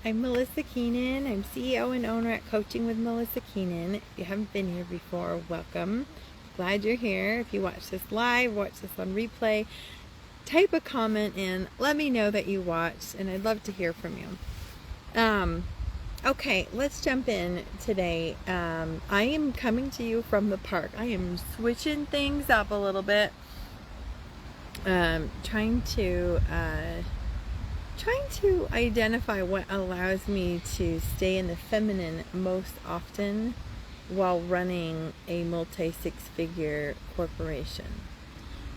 I'm Melissa Keenan. I'm CEO and owner at Coaching with Melissa Keenan. If you haven't been here before, welcome. Glad you're here. If you watch this live, watch this on replay, type a comment in. Let me know that you watched, and I'd love to hear from you. Okay, let's jump in today. I am coming to you from the park. I am switching things up a little bit. Trying to identify what allows me to stay in the feminine most often while running a multi-six-figure corporation.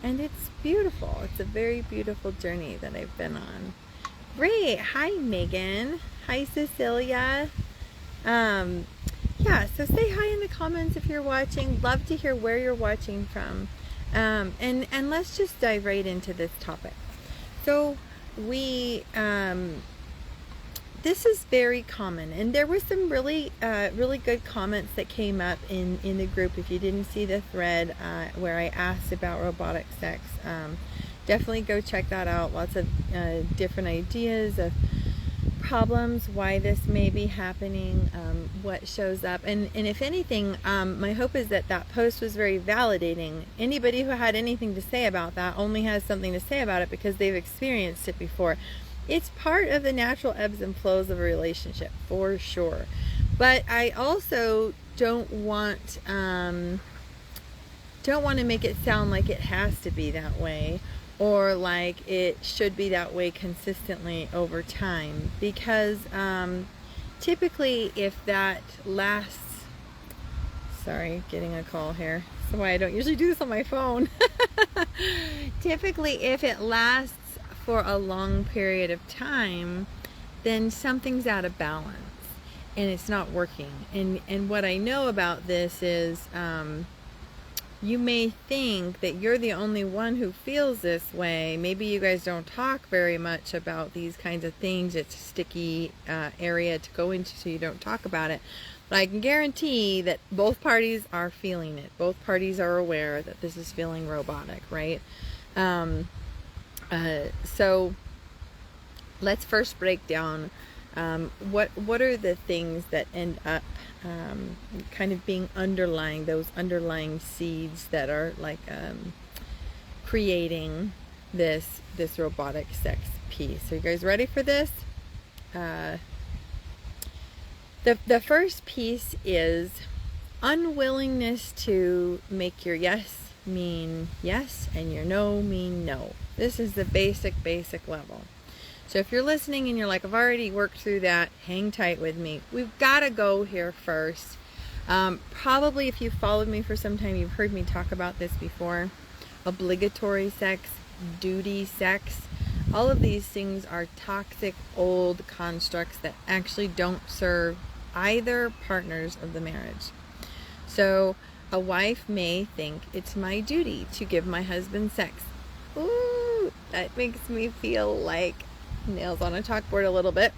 And it's beautiful. It's a very beautiful journey that I've been on. Great. Hi, Megan. Hi, Cecilia. Yeah, so say hi in the comments if you're watching. Love to hear where you're watching from. And let's just dive right into this topic. So this is very common, and there were some really good comments that came up in the group. If you didn't see the thread where I asked about robotic sex, definitely go check that out. Lots of different ideas of problems, why this may be happening, what shows up, and if anything, my hope is that post was very validating. Anybody who had anything to say about that only has something to say about it because they've experienced it before. It's part of the natural ebbs and flows of a relationship, for sure. But I also don't want to make it sound like it has to be that way, or like it should be that way consistently over time, because typically if that lasts, sorry, getting a call here, that's why I don't usually do this on my phone. Typically if it lasts for a long period of time, then something's out of balance and it's not working. And what I know about this is you may think that you're the only one who feels this way. Maybe you guys don't talk very much about these kinds of things. It's a sticky area to go into, so you don't talk about it. But I can guarantee that both parties are feeling it. Both parties are aware that this is feeling robotic, right? So let's first break down what are the things that end up kind of being those underlying seeds that are like creating this robotic sex piece. So you guys ready for this? The first piece is unwillingness to make your yes mean yes and your no mean no. This is the basic level. So if you're listening and you're like, I've already worked through that, hang tight with me. We've got to go here first. Probably if you've followed me for some time, you've heard me talk about this before. Obligatory sex, duty sex, all of these things are toxic old constructs that actually don't serve either partners of the marriage. So a wife may think it's my duty to give my husband sex. Ooh, that makes me feel like nails on a chalkboard a little bit.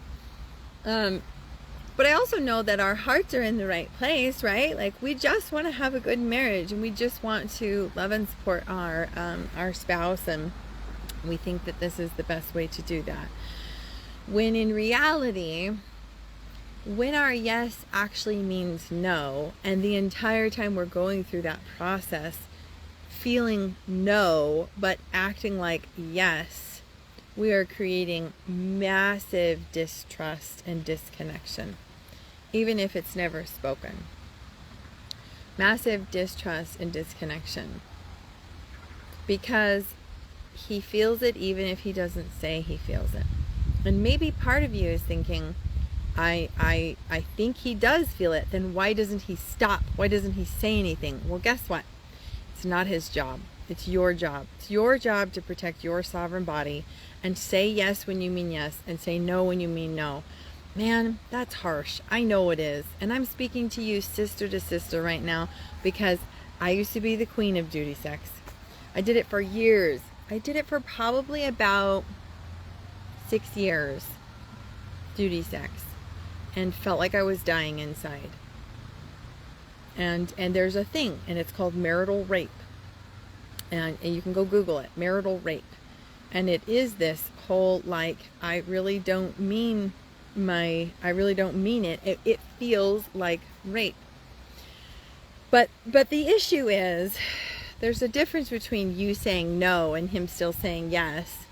But I also know that our hearts are in the right place, right? Like we just want to have a good marriage, and we just want to love and support our spouse, and we think that this is the best way to do that. When in reality, when our yes actually means no, and the entire time we're going through that process feeling no but acting like yes, we are creating massive distrust and disconnection, even if it's never spoken. Massive distrust and disconnection, because he feels it even if he doesn't say he feels it. And maybe part of you is thinking, I think he does feel it, then why doesn't he stop? Why doesn't he say anything? Well, guess what? It's not his job. It's your job. It's your job to protect your sovereign body and say yes when you mean yes and say no when you mean no. Man, that's harsh. I know it is. And I'm speaking to you sister to sister right now, because I used to be the queen of duty sex. I did it for years. I did it for probably about 6 years, duty sex, and felt like I was dying inside. And there's a thing, and it's called marital rape. And you can go Google it, marital rape. And it is this whole, like, I really don't mean I really don't mean it. It feels like rape. But the issue is there's a difference between you saying no and him still saying yes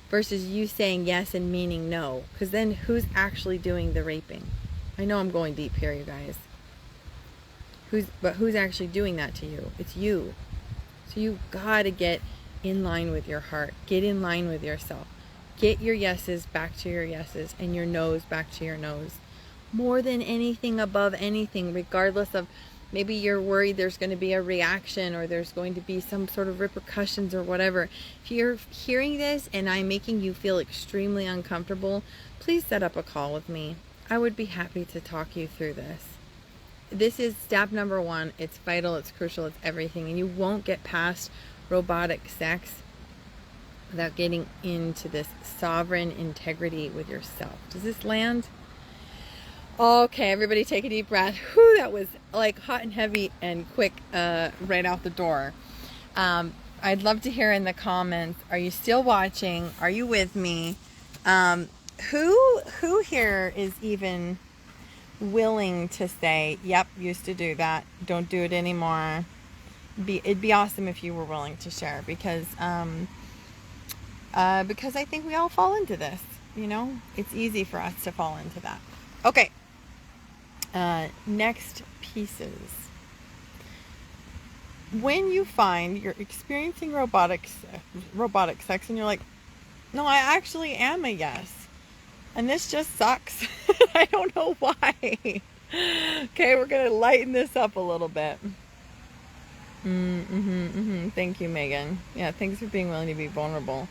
versus you saying yes and meaning no. Because then who's actually doing the raping? I know I'm going deep here, you guys. Who's actually doing that to you? It's you. So you gotta get in line with your heart. Get in line with yourself. Get your yeses back to your yeses and your no's back to your no's. More than anything, above anything, regardless of maybe you're worried there's going to be a reaction or there's going to be some sort of repercussions or whatever. If you're hearing this and I'm making you feel extremely uncomfortable, please set up a call with me. I would be happy to talk you through this. This is step number 1. It's vital, it's crucial, it's everything. And you won't get past robotic sex without getting into this sovereign integrity with yourself. Does this land? Okay, everybody take a deep breath. Whew, that was like hot and heavy and quick right out the door. I'd love to hear in the comments, are you still watching? Are you with me? Who here is even willing to say, yep, used to do that, don't do it anymore? It'd be awesome if you were willing to share, because I think we all fall into this. You know, it's easy for us to fall into that. Okay. Next pieces. When you find you're experiencing robotic sex and you're like, no, I actually am a yes, and this just sucks. I don't know why. Okay, we're gonna lighten this up a little bit. Thank you, Megan. Yeah, thanks for being willing to be vulnerable,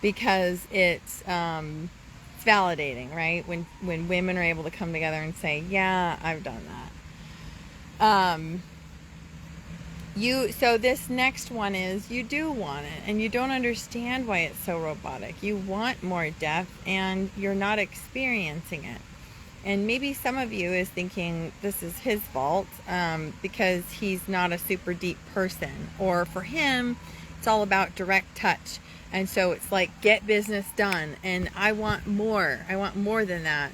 because it's validating, right? When women are able to come together and say, yeah, I've done that. So this next one is, you do want it and you don't understand why it's so robotic. You want more depth and you're not experiencing it. And maybe some of you is thinking this is his fault because he's not a super deep person, or for him it's all about direct touch. And so it's like, get business done. And I want more. I want more than that.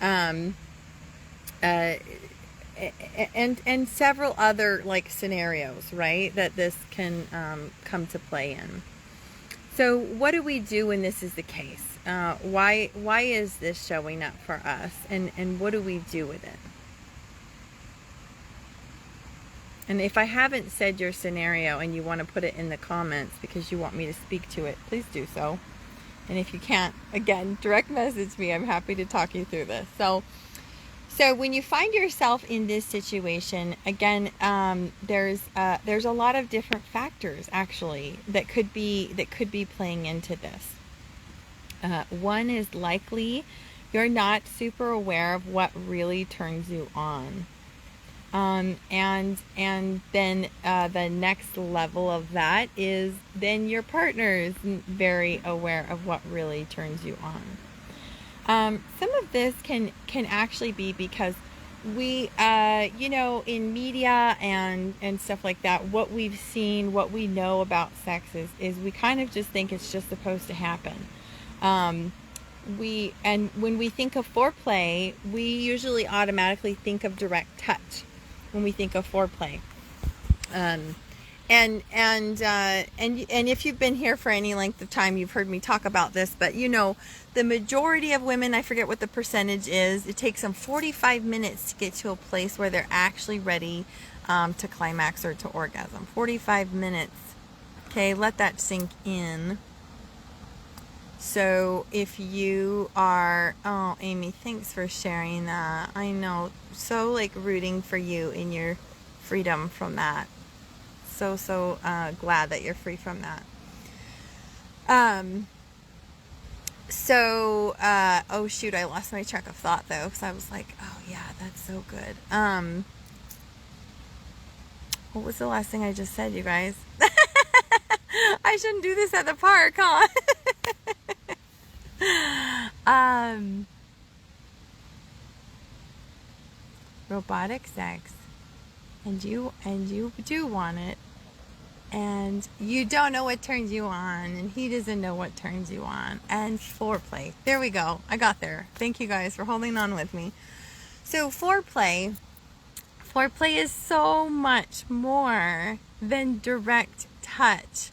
And several other like scenarios, right, that this can come to play in. So what do we do when this is the case? Why is this showing up for us? And what do we do with it? And if I haven't said your scenario and you want to put it in the comments because you want me to speak to it, please do so. And if you can't, again, direct message me. I'm happy to talk you through this. So when you find yourself in this situation, again, there's a lot of different factors actually that could be playing into this. One is likely you're not super aware of what really turns you on. And then the next level of that is then your partner is very aware of what really turns you on. Some of this can actually be because we, in media and stuff like that, what we've seen, what we know about sex is we kind of just think it's just supposed to happen. And when we think of foreplay, we usually automatically think of direct touch when we think of foreplay. And if you've been here for any length of time, you've heard me talk about this, but the majority of women, I forget what the percentage is, it takes them 45 minutes to get to a place where they're actually ready to climax or to orgasm. 45 minutes. Okay, let that sink in. So if you are, oh, Amy, thanks for sharing that. I know, so like rooting for you in your freedom from that. So glad that you're free from that. Oh shoot, I lost my track of thought though, because I was like, oh yeah, that's so good. What was the last thing I just said, you guys? I shouldn't do this at the park, huh? Robotic sex, and you do want it, and you don't know what turns you on, and he doesn't know what turns you on, and foreplay. There we go. I got there. Thank you guys for holding on with me. So foreplay is so much more than direct touch.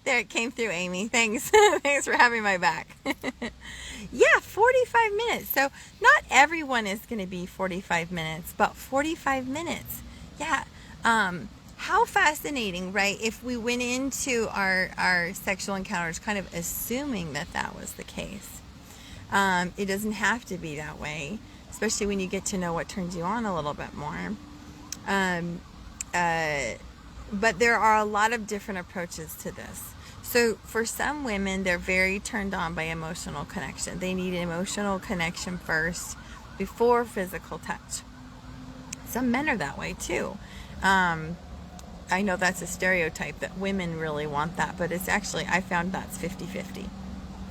There, it came through, Amy. Thanks. Thanks for having my back. Yeah, 45 minutes. So not everyone is going to be 45 minutes, but 45 minutes. Yeah. How fascinating, right? If we went into our sexual encounters kind of assuming that was the case. It doesn't have to be that way, especially when you get to know what turns you on a little bit more. But there are a lot of different approaches to this. So for some women, they're very turned on by emotional connection. They need emotional connection first before physical touch. Some men are that way too. I know that's a stereotype that women really want that, but it's actually, I found that's 50-50.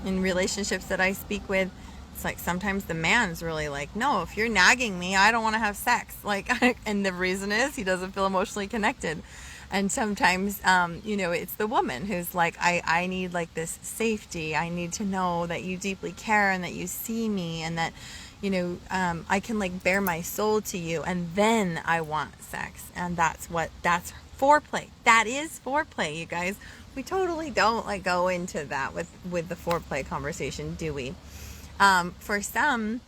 In relationships that I speak with, it's like sometimes the man's really like, no, if you're nagging me, I don't want to have sex. Like, and the reason is he doesn't feel emotionally connected. And sometimes, it's the woman who's like, I need like this safety. I need to know that you deeply care and that you see me and that, I can like bare my soul to you, and then I want sex. And that's foreplay. That is foreplay, you guys. We totally don't like go into that with the foreplay conversation, do we? For some,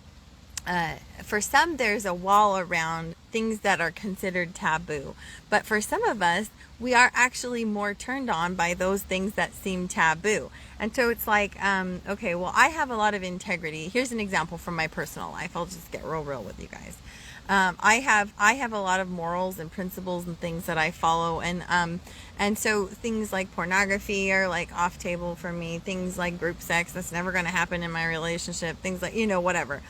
there's a wall around things that are considered taboo. But for some of us, we are actually more turned on by those things that seem taboo. And so it's like, okay, well, I have a lot of integrity. Here's an example from my personal life. I'll just get real with you guys. I have a lot of morals and principles and things that I follow, and so things like pornography are like off table for me. Things like group sex, that's never going to happen in my relationship. Things like, whatever.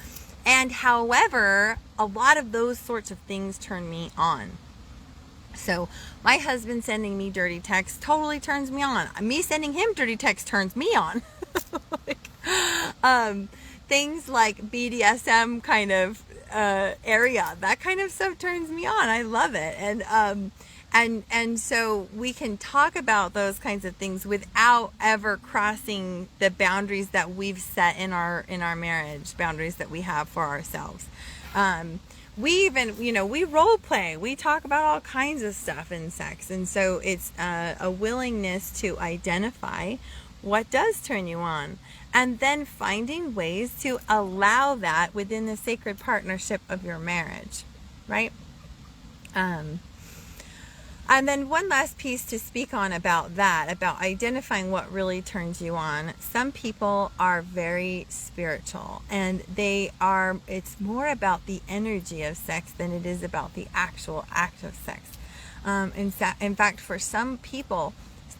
And however, a lot of those sorts of things turn me on. So my husband sending me dirty texts totally turns me on. Me sending him dirty texts turns me on. Things like BDSM kind of area, that kind of stuff turns me on. I love it. And so we can talk about those kinds of things without ever crossing the boundaries that we've set in our marriage, boundaries that we have for ourselves. We even, we role play. We talk about all kinds of stuff in sex. And so it's a willingness to identify what does turn you on, and then finding ways to allow that within the sacred partnership of your marriage, right? And then one last piece to speak on about identifying what really turns you on. Some people are very spiritual, and it's more about the energy of sex than it is about the actual act of sex. In fact, for some people,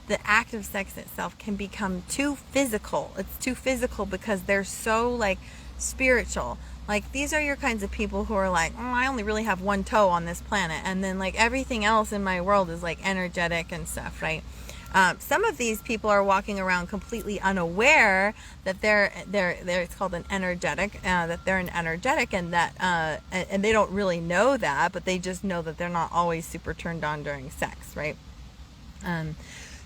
the act of sex itself can become too physical. It's too physical because they're so like spiritual. Like, these are your kinds of people who are like, I only really have one toe on this planet, and then like everything else in my world is like energetic and stuff, right? Some of these people are walking around completely unaware that they're it's called an energetic, that they're an energetic, and that and they don't really know that, but they just know that they're not always super turned on during sex, right?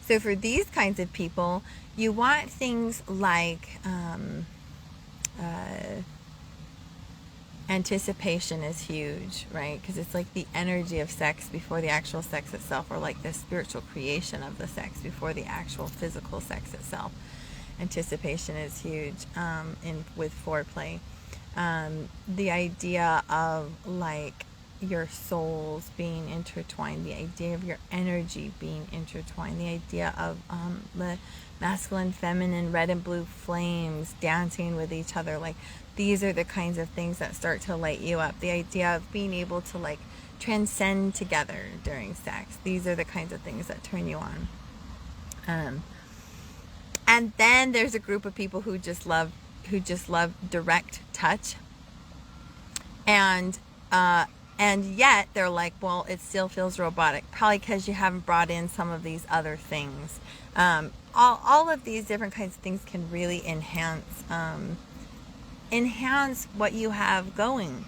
So for these kinds of people, you want things like anticipation is huge, right? Because it's like the energy of sex before the actual sex itself, or like the spiritual creation of the sex before the actual physical sex itself. Anticipation is huge with foreplay. The idea of like your souls being intertwined, the idea of your energy being intertwined, the idea of the masculine, feminine, red and blue flames dancing with each other, like these are the kinds of things that start to light you up. The idea of being able to like transcend together during sex, these are the kinds of things that turn you on. And then there's a group of people who just love direct touch, and yet they're like, well, it still feels robotic, probably because you haven't brought in some of these other things. All of these different kinds of things can really enhance what you have going.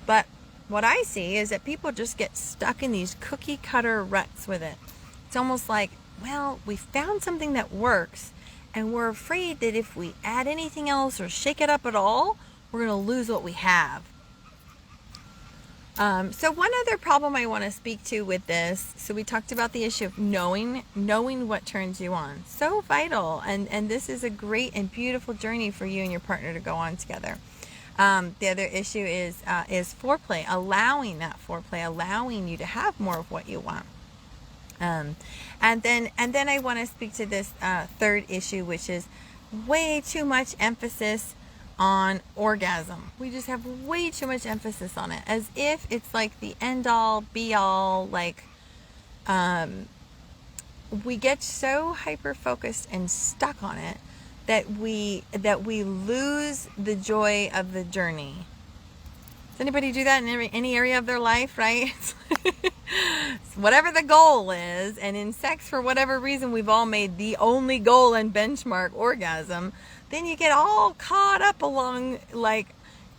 But what I see is that people just get stuck in these cookie cutter ruts with it. It's almost like, well, we found something that works, and we're afraid that if we add anything else or shake it up at all, we're going to lose what we have. So one other problem I want to speak to with this, so we talked about the issue of knowing what turns you on. So vital, and this is a great and beautiful journey for you and your partner to go on together. The other issue is foreplay, allowing that foreplay, allowing you to have more of what you want. And then I want to speak to this third issue, which is way too much emphasis on orgasm. We just have way too much emphasis on it, as if it's like the end all be all. Like we get so hyper focused and stuck on it that we lose the joy of the journey. Does anybody do that in any area of their life, right? Whatever the goal is, and in sex, for whatever reason, we've all made the only goal and benchmark orgasm. Then you get all caught up along, like,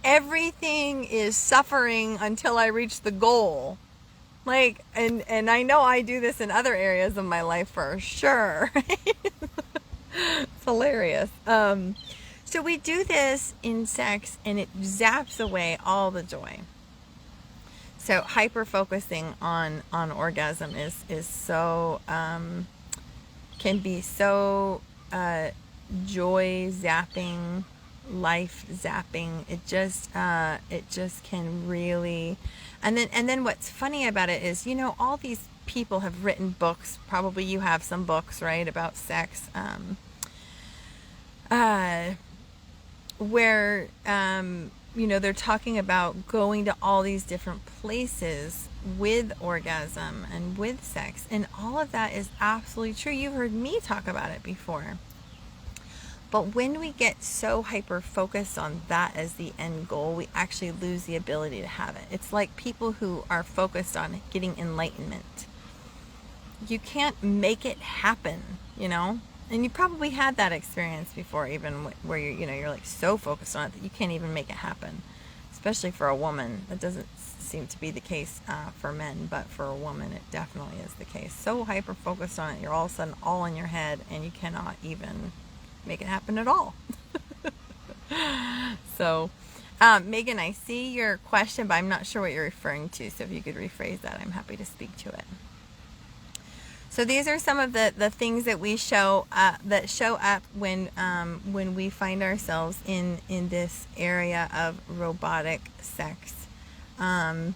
everything is suffering until I reach the goal. Like, and I know I do this in other areas of my life for sure. It's hilarious. So we do this in sex, and it zaps away all the joy. So hyper focusing on orgasm is so can be so joy zapping, life zapping. It just can really. And then what's funny about it is, you know, all these people have written books. Probably you have some books, right, about sex. Where you know, they're talking about going to all these different places with orgasm and with sex, and all of that is absolutely true. You've heard me talk about it before. But when we get so hyper focused on that as the end goal, we actually lose the ability to have it. It's like people who are focused on getting enlightenment. You can't make it happen, you know? And you probably had that experience before, even where you're like so focused on it that you can't even make it happen. Especially for a woman. That doesn't seem to be the case for men, but for a woman it definitely is the case. So hyper focused on it, you're all of a sudden all in your head, and you cannot even make it happen at all. So, Megan, I see your question, but I'm not sure what you're referring to. So if you could rephrase that, I'm happy to speak to it. So these are some of the things that we show up when we find ourselves in this area of robotic sex. And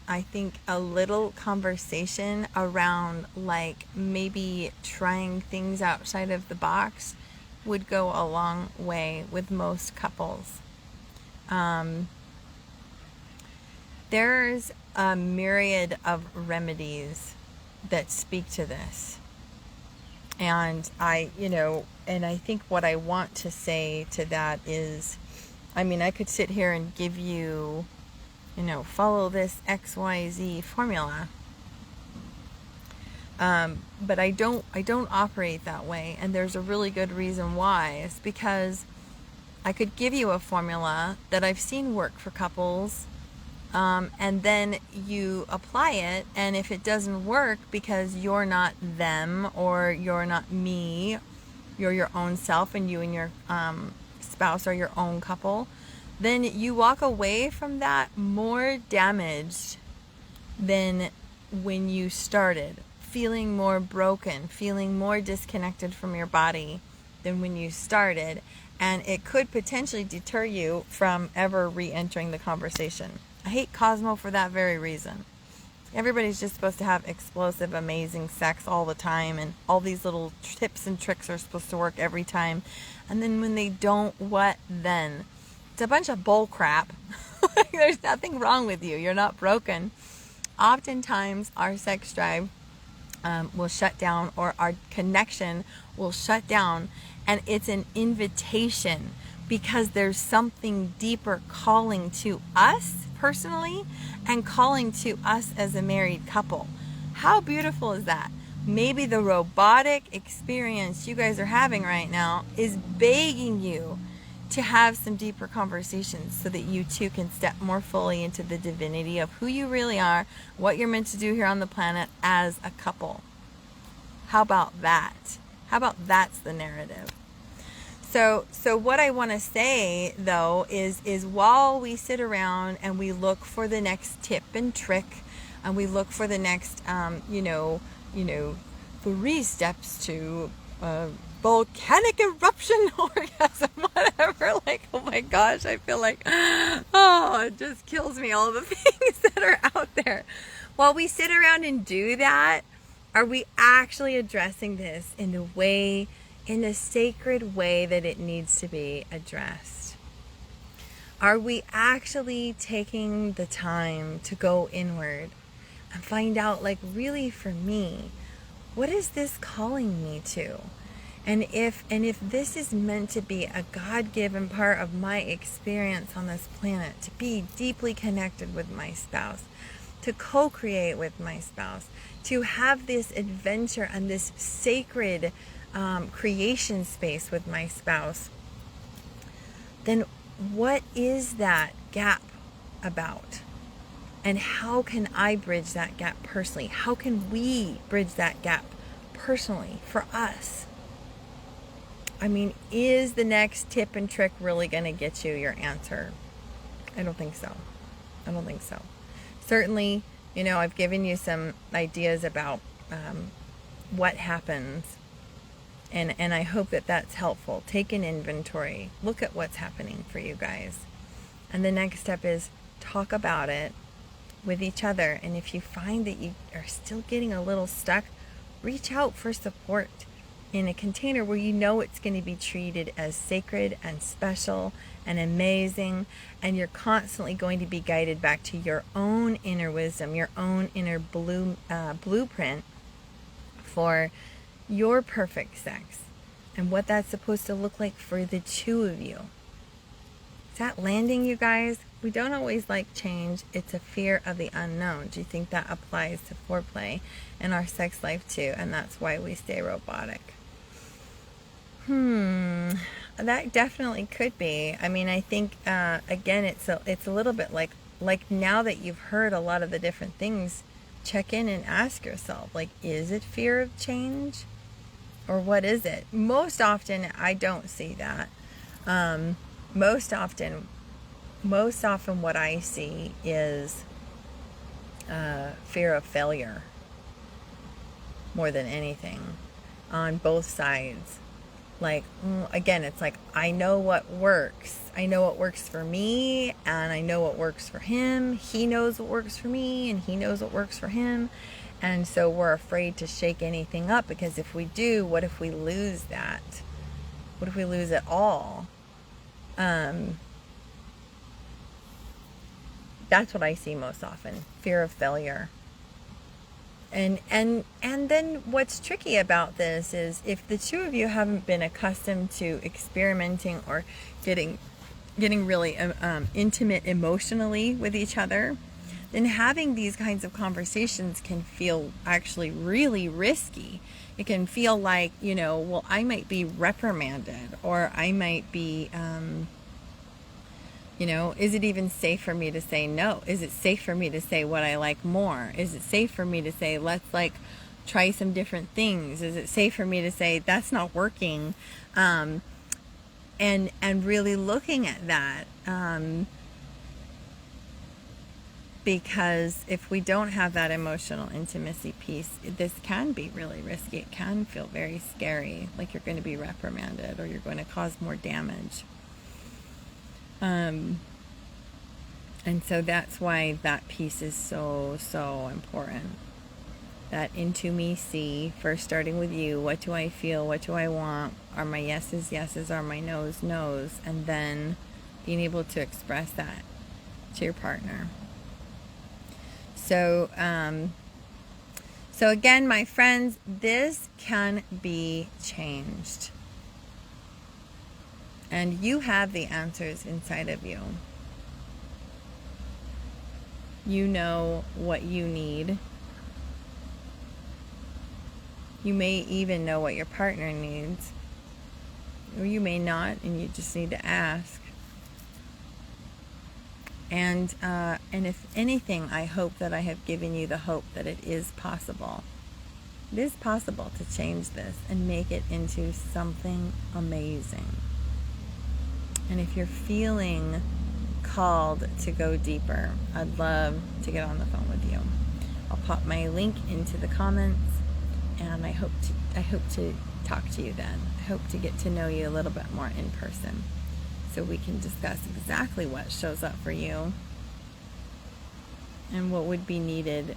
I think a little conversation around, like, maybe trying things outside of the box would go a long way with most couples. There's a myriad of remedies that speak to this. And I think what I want to say to that is, I mean, I could sit here and give you, follow this XYZ formula. But I don't operate that way. And there's a really good reason why. It's because I could give you a formula that I've seen work for couples, and then you apply it, and if it doesn't work because you're not them, or you're not me, you're your own self, and you and your spouse are your own couple, then you walk away from that more damaged than when you started, feeling more broken, feeling more disconnected from your body than when you started, and it could potentially deter you from ever re-entering the conversation. I hate Cosmo for that very reason. Everybody's just supposed to have explosive, amazing sex all the time, and all these little tips and tricks are supposed to work every time. And then when they don't, what then? It's a bunch of bull crap. There's nothing wrong with you. You're not broken. Oftentimes, our sex drive will shut down, or our connection will shut down, and it's an invitation because there's something deeper calling to us personally and calling to us as a married couple. How beautiful is that? Maybe the robotic experience you guys are having right now is begging you to have some deeper conversations so that you too can step more fully into the divinity of who you really are, what you're meant to do here on the planet as a couple. How about that? How about that's the narrative? So what I want to say though is while we sit around and we look for the next tip and trick, and we look for the next 3 steps to volcanic eruption orgasm, whatever. Like, oh my gosh, I feel like, oh, it just kills me, all the things that are out there. While we sit around and do that, are we actually addressing this in a sacred way that it needs to be addressed? Are we actually taking the time to go inward and find out, like, really for me, what is this calling me to? And if this is meant to be a God-given part of my experience on this planet, to be deeply connected with my spouse, to co-create with my spouse, to have this adventure and this sacred creation space with my spouse, then what is that gap about? And how can I bridge that gap personally? How can we bridge that gap personally for us? I mean, is the next tip and trick really going to get you your answer? I don't think so. Certainly, I've given you some ideas about what happens. And I hope that that's helpful. Take an inventory. Look at what's happening for you guys. And the next step is talk about it with each other. And if you find that you are still getting a little stuck, reach out for support in a container where you know it's going to be treated as sacred and special and amazing, and you're constantly going to be guided back to your own inner wisdom, your own inner blueprint for your perfect sex and what that's supposed to look like for the two of you. Is that landing, you guys? We don't always like change. It's a fear of the unknown. Do you think that applies to foreplay and our sex life too? And that's why we stay robotic. That definitely could be. I mean, I think again, it's a little bit like now that you've heard a lot of the different things, check in and ask yourself, like, is it fear of change, or what is it? Most often, I don't see that. Most often, what I see is fear of failure more than anything on both sides. Like, again, it's like, I know what works. I know what works for me, and I know what works for him. He knows what works for me, and he knows what works for him. And so we're afraid to shake anything up, because if we do, what if we lose that? What if we lose it all? That's what I see most often, fear of failure. And then what's tricky about this is if the two of you haven't been accustomed to experimenting or getting really intimate emotionally with each other, then having these kinds of conversations can feel actually really risky. It can feel like, well, I might be reprimanded, or I might be, is it even safe for me to say no? Is it safe for me to say what I like more? Is it safe for me to say, let's try some different things? Is it safe for me to say that's not working? And really looking at that, because if we don't have that emotional intimacy piece, this can be really risky. It can feel very scary, like you're going to be reprimanded or you're going to cause more damage. And so that's why that piece is so, so important. That intimacy, first starting with you. What do I feel? What do I want? Are my yeses yeses? Are my noes noes? And then being able to express that to your partner. So again, my friends, this can be changed. And you have the answers inside of you. You know what you need. You may even know what your partner needs. or you may not, and you just need to ask. And if anything, I hope that I have given you the hope that it is possible. It is possible to change this and make it into something amazing. And if you're feeling called to go deeper, I'd love to get on the phone with you. I'll pop my link into the comments, and I hope to talk to you then. I hope to get to know you a little bit more in person, so we can discuss exactly what shows up for you and what would be needed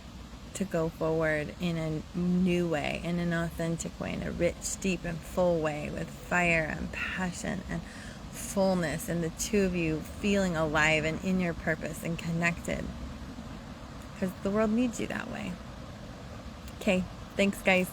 to go forward in a new way, in an authentic way, in a rich, deep, and full way, with fire and passion and fullness, and the two of you feeling alive and in your purpose and connected, because the world needs you that way. Okay, thanks guys.